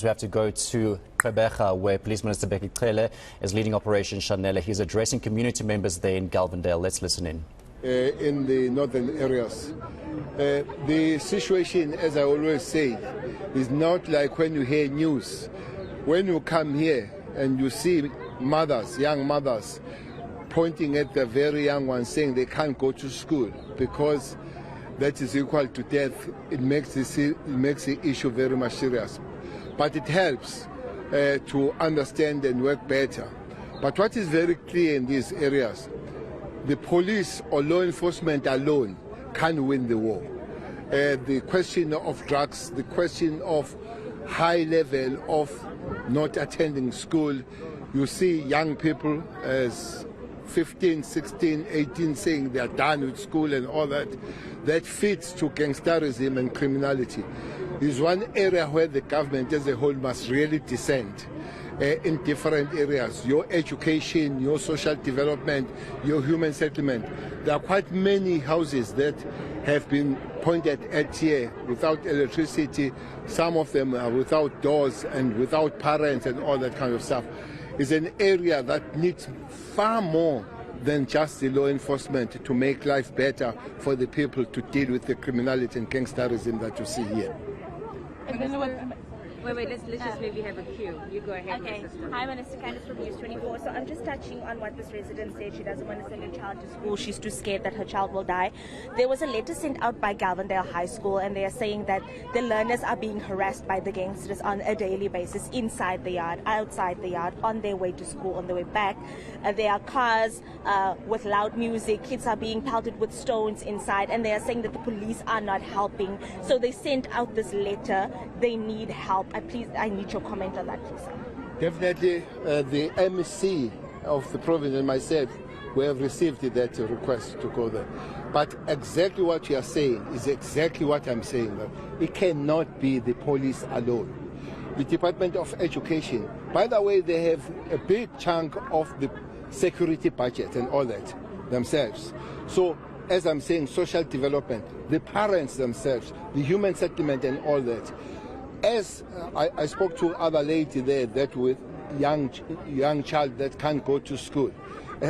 We have to go to Gqeberha, where Police Minister Bheki Cele is leading Operation Shanela. He's addressing community members there in Galvindale. Let's listen in. In the northern areas, the situation, as I always say, is not like when you hear news. When you come here and you see mothers, young mothers, pointing at the very young ones saying they can't go to school because that is equal to death, it makes the issue very much serious. But it helps to understand and work better. But what is very clear in these areas, the police or law enforcement alone can't win the war. The question of drugs, the question of high level of not attending school, you see young people as 15, 16, 18 saying they are done with school and all that. That fits to gangsterism and criminality. Is one area where the government as a whole must really descend in different areas. Your education, your social development, your human settlement. There are quite many houses that have been pointed at here without electricity. Some of them are without doors and without parents and all that kind of stuff. It's an area that needs far more than just the law enforcement to make life better for the people to deal with the criminality and gangsterism that you see here. Wait, let's just maybe have a cue. You go ahead. Okay. Hi, Minister Candice from News 24. So I'm just touching on what this resident said. She doesn't want to send her child to school. She's too scared that her child will die. There was a letter sent out by Galvindale High School, and they are saying that the learners are being harassed by the gangsters on a daily basis, inside the yard, outside the yard, on their way to school, on their way back. There are cars with loud music. Kids are being pelted with stones inside, and they are saying that the police are not helping. So they sent out this letter. They need help. Please, I need your comment on that, please. Definitely, the MC of the province and myself, we have received that request to go there. But exactly what you are saying is exactly what I'm saying. That it cannot be the police alone. The Department of Education, by the way, they have a big chunk of the security budget and all that themselves. So, as I'm saying, social development, the parents themselves, the human settlement and all that. As I spoke to other lady there that with young child that can't go to school.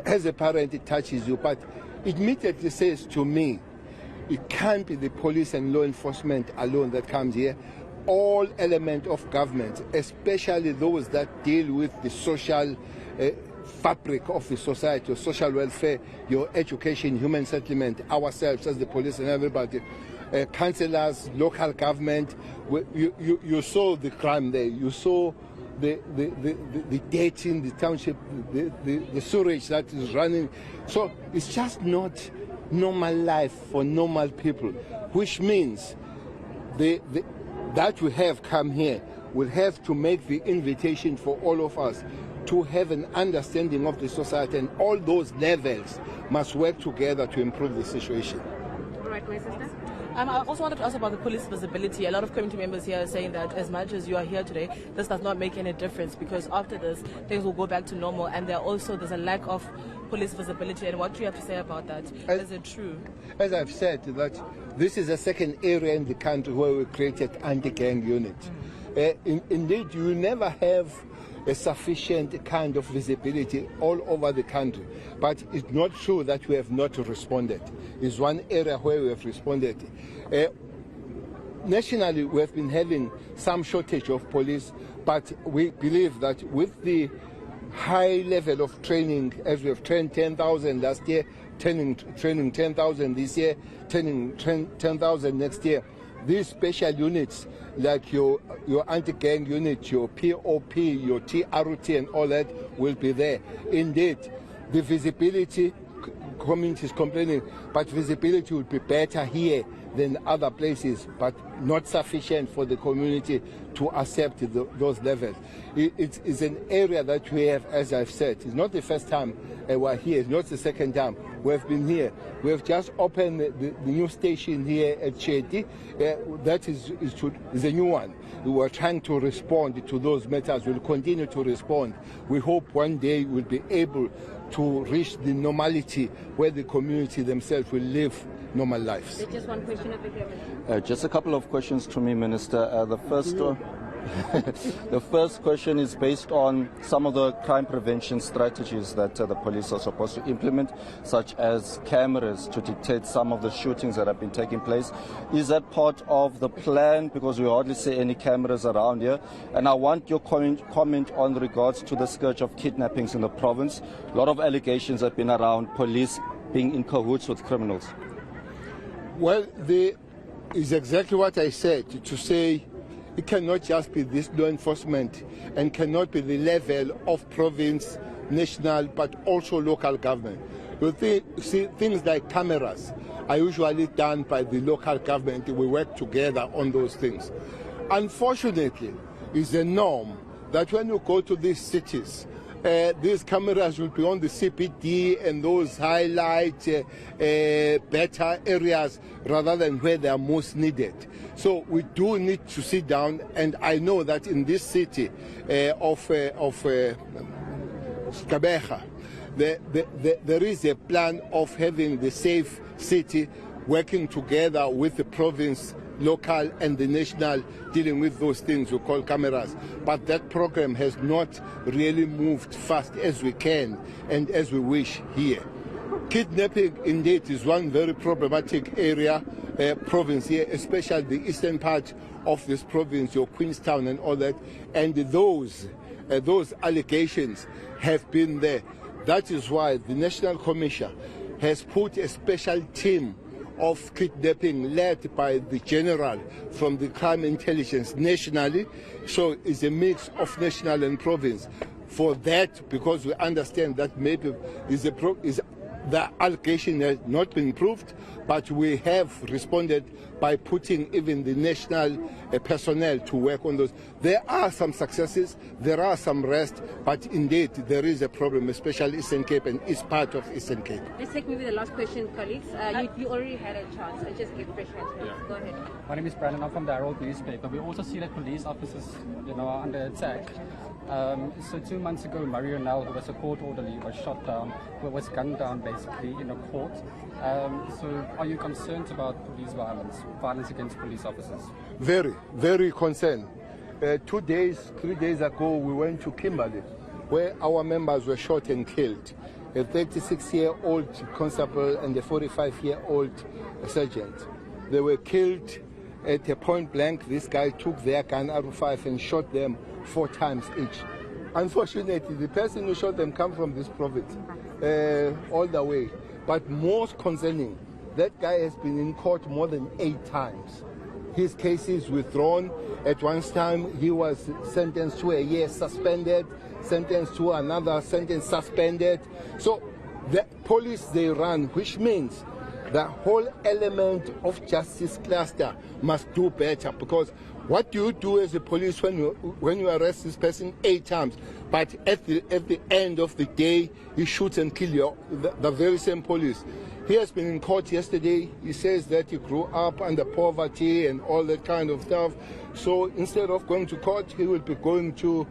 As a parent, it touches you, but it immediately says to me, it can't be the police and law enforcement alone that comes here. All elements of government, especially those that deal with the social fabric of the society, your social welfare, your education, human settlement, ourselves as the police and everybody, councillors, local government. You saw the crime there. You saw the debt in the township, the sewage that is running. So it's just not normal life for normal people, which means that we have come here will have to make the invitation for all of us to have an understanding of the society, and all those levels must work together to improve the situation. All right, my sister. I also wanted to ask about the police visibility. A lot of community members here are saying that as much as you are here today, this does not make any difference because after this, things will go back to normal, and there's a lack of police visibility. And what do you have to say about that? Is it true? As I've said, that this is the second area in the country where we created anti-gang unit. Indeed, you will never have a sufficient kind of visibility all over the country. But it's not true that we have not responded. It's one area where we have responded. Nationally, we have been having some shortage of police, but we believe that with the high level of training, as we have trained 10,000 last year, training 10,000 this year, training 10,000 next year, these special units like your anti-gang unit, your POP, your TRT and all that will be there. Indeed, the visibility, communities complaining, but visibility will be better here than other places, but not sufficient for the community to accept those levels. It's an area that we have, as I've said, it's not the first time we're here, it's not the second time. We have been here. We have just opened the new station here at Chedi. That is a new one. We are trying to respond to those matters. We'll continue to respond. We hope one day we'll be able to reach the normality where the community themselves will live normal lives. Just one question at the Just a couple of questions to me, Minister. The first one. The first question is based on some of the crime prevention strategies that the police are supposed to implement, such as cameras to detect some of the shootings that have been taking place. Is that part of the plan? Because we hardly see any cameras around here. And I want your comment on regards to the scourge of kidnappings in the province. A lot of allegations have been around police being in cahoots with criminals. Well, is exactly what I said, to say it cannot just be this law enforcement and cannot be the level of province, national, but also local government. You see, things like cameras are usually done by the local government. We work together on those things. Unfortunately, it's a norm that when you go to these cities, these cameras will be on the CBD and those highlight better areas rather than where they are most needed. So we do need to sit down, and I know that in this city of Gqeberha, there is a plan of having the safe city working together with the province, local and the national, dealing with those things we call cameras. But that program has not really moved fast as we can and as we wish here. Kidnapping indeed is one very problematic area, province here, especially the eastern part of this province, your Queenstown and all that. And those allegations have been there. That is why the National Commission has put a special team of kidnapping led by the general from the crime intelligence nationally. So it's a mix of national and province. For that, because we understand that maybe the allegation has not been proved, but we have responded by putting even the national personnel to work on those. There are some successes, there are some rest, but indeed there is a problem, especially Eastern Cape and East part of Eastern Cape. Let's take maybe the last question, colleagues. You already had a chance. I just give fresh hands. Yeah. Go ahead. My name is Brandon. I'm from the Herald newspaper. We also see that police officers, are under attack. So 2 months ago, Mario Nel, who was a court orderly, was shot down, was gunned down basically in a court. So are you concerned about police violence against police officers? Very, very concerned. 3 days ago, we went to Kimberley, where our members were shot and killed. A 36-year-old constable and a 45-year-old sergeant. They were killed at a point blank. This guy took their gun R5 and shot them 4 times each. Unfortunately, the person who shot them come from this province, all the way. But most concerning, that guy has been in court more than 8 times. His case is withdrawn. At one time, he was sentenced to a year suspended, sentenced to another sentence suspended. So the police, they run, which means the whole element of justice cluster must do better, because what do you do as a police when you arrest this person 8 times, but at the end of the day he shoots and kills the very same police? He has been in court yesterday. He says that he grew up under poverty and all that kind of stuff. So instead of going to court, he will be going to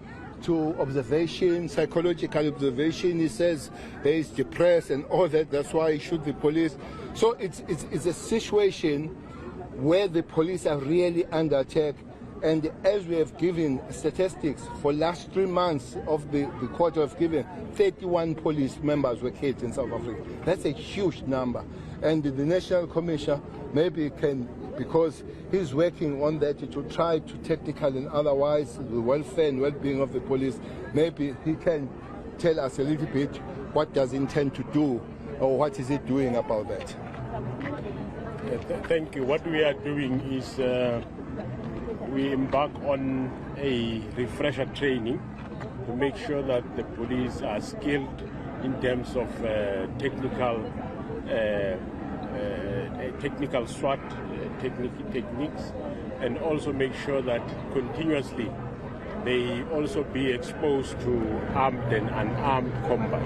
observation, psychological observation. He says he's depressed and all that. That's why he shot the police. So it's a situation where the police are really under attack. And as we have given statistics for last 3 months of the quarter, have given 31 police members were killed in South Africa. That's a huge number. And the National Commission maybe can, because he's working on that to try to technical and otherwise the welfare and well-being of the police, maybe he can tell us a little bit what does he intend to do, or what is he doing about that. Thank you. What we are doing is we embark on a refresher training to make sure that the police are skilled in terms of technical SWAT techniques, and also make sure that continuously they also be exposed to armed and unarmed combat,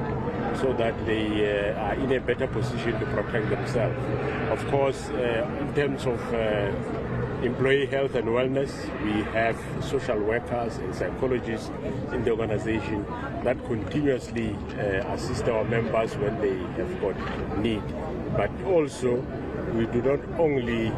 so that they are in a better position to protect themselves. Of course, in terms of employee health and wellness, we have social workers and psychologists in the organization that continuously assist our members when they have got need. But also we do not only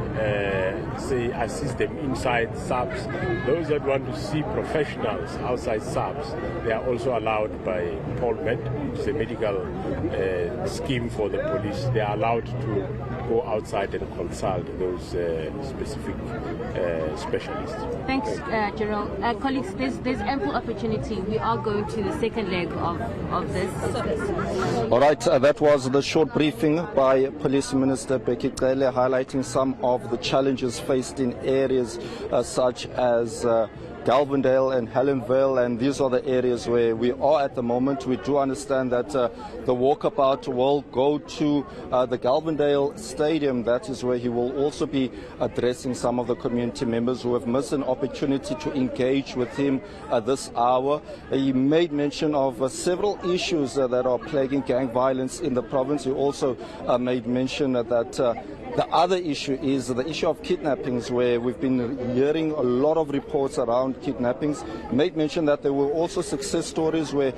say assist them inside subs. Those that want to see professionals outside subs, they are also allowed by Polmed, which is a medical scheme for the police. They are allowed to go outside and consult those specific specialists. Thanks, General. Colleagues, there's ample opportunity. We are going to the second leg of this. All right, that was the short briefing by Police Minister Bheki Cele, highlighting some of the challenges faced in areas such as Galvindale and Helenvale, and these are the areas where we are at the moment. We do understand that the walkabout will go to the Galvindale Stadium. That is where he will also be addressing some of the community members who have missed an opportunity to engage with him this hour. He made mention of several issues that are plaguing gang violence in the province. He also made mention that the other issue is the issue of kidnappings, where we've been hearing a lot of reports around kidnappings. He made mention that there were also success stories where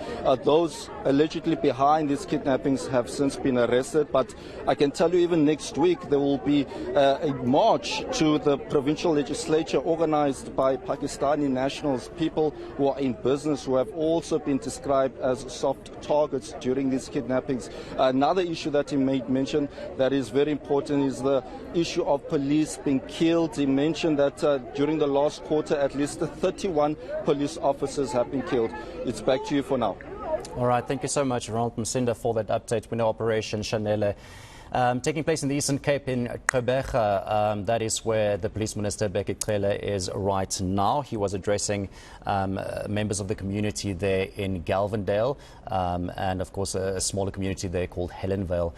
those allegedly behind these kidnappings have since been arrested. But I can tell you, even next week there will be a march to the provincial legislature organized by Pakistani nationals, people who are in business, who have also been described as soft targets during these kidnappings. Another issue that he made mention that is very important is the issue of police being killed. He mentioned that during the last quarter, at least 31 police officers have been killed. It's back to you for now. All right, thank you so much, Ronald Masinda, for that update. We know Operation Shanela taking place in the Eastern Cape in Gqeberha. That is where the Police Minister Bheki Cele is right now. He was addressing members of the community there in Galvindale, and of course a smaller community there called Helenvale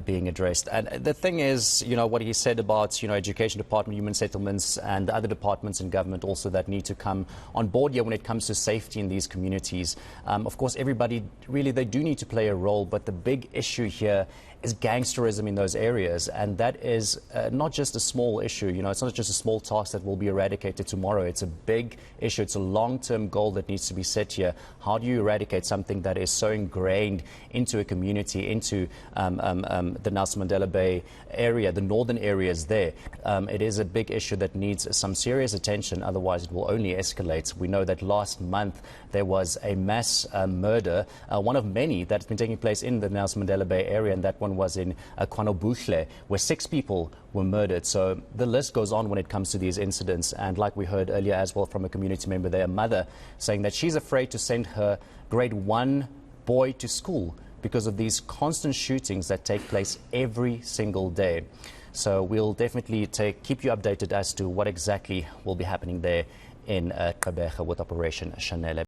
being addressed. And the thing is, you know, what he said about, you know, Education Department, Human Settlements and other departments in government also that need to come on board here when it comes to safety in these communities. Of course, everybody really, they do need to play a role, but the big issue here is gangsterism in those areas, and that is not just a small issue. You know, it's not just a small task that will be eradicated tomorrow. It's a big issue. It's a long-term goal that needs to be set here. How do you eradicate something that is so ingrained into a community, into the Nelson Mandela Bay area, the northern areas there? It is a big issue that needs some serious attention, otherwise it will only escalate. We know that last month there was a mass murder, one of many that's been taking place in the Nelson Mandela Bay area, and that one was in KwaNobuhle, where 6 people were murdered. So the list goes on when it comes to these incidents. And like we heard earlier as well from a community member there, a mother saying that she's afraid to send her grade 1 boy to school because of these constant shootings that take place every single day. So we'll definitely keep you updated as to what exactly will be happening there in Gqeberha with Operation Shanela.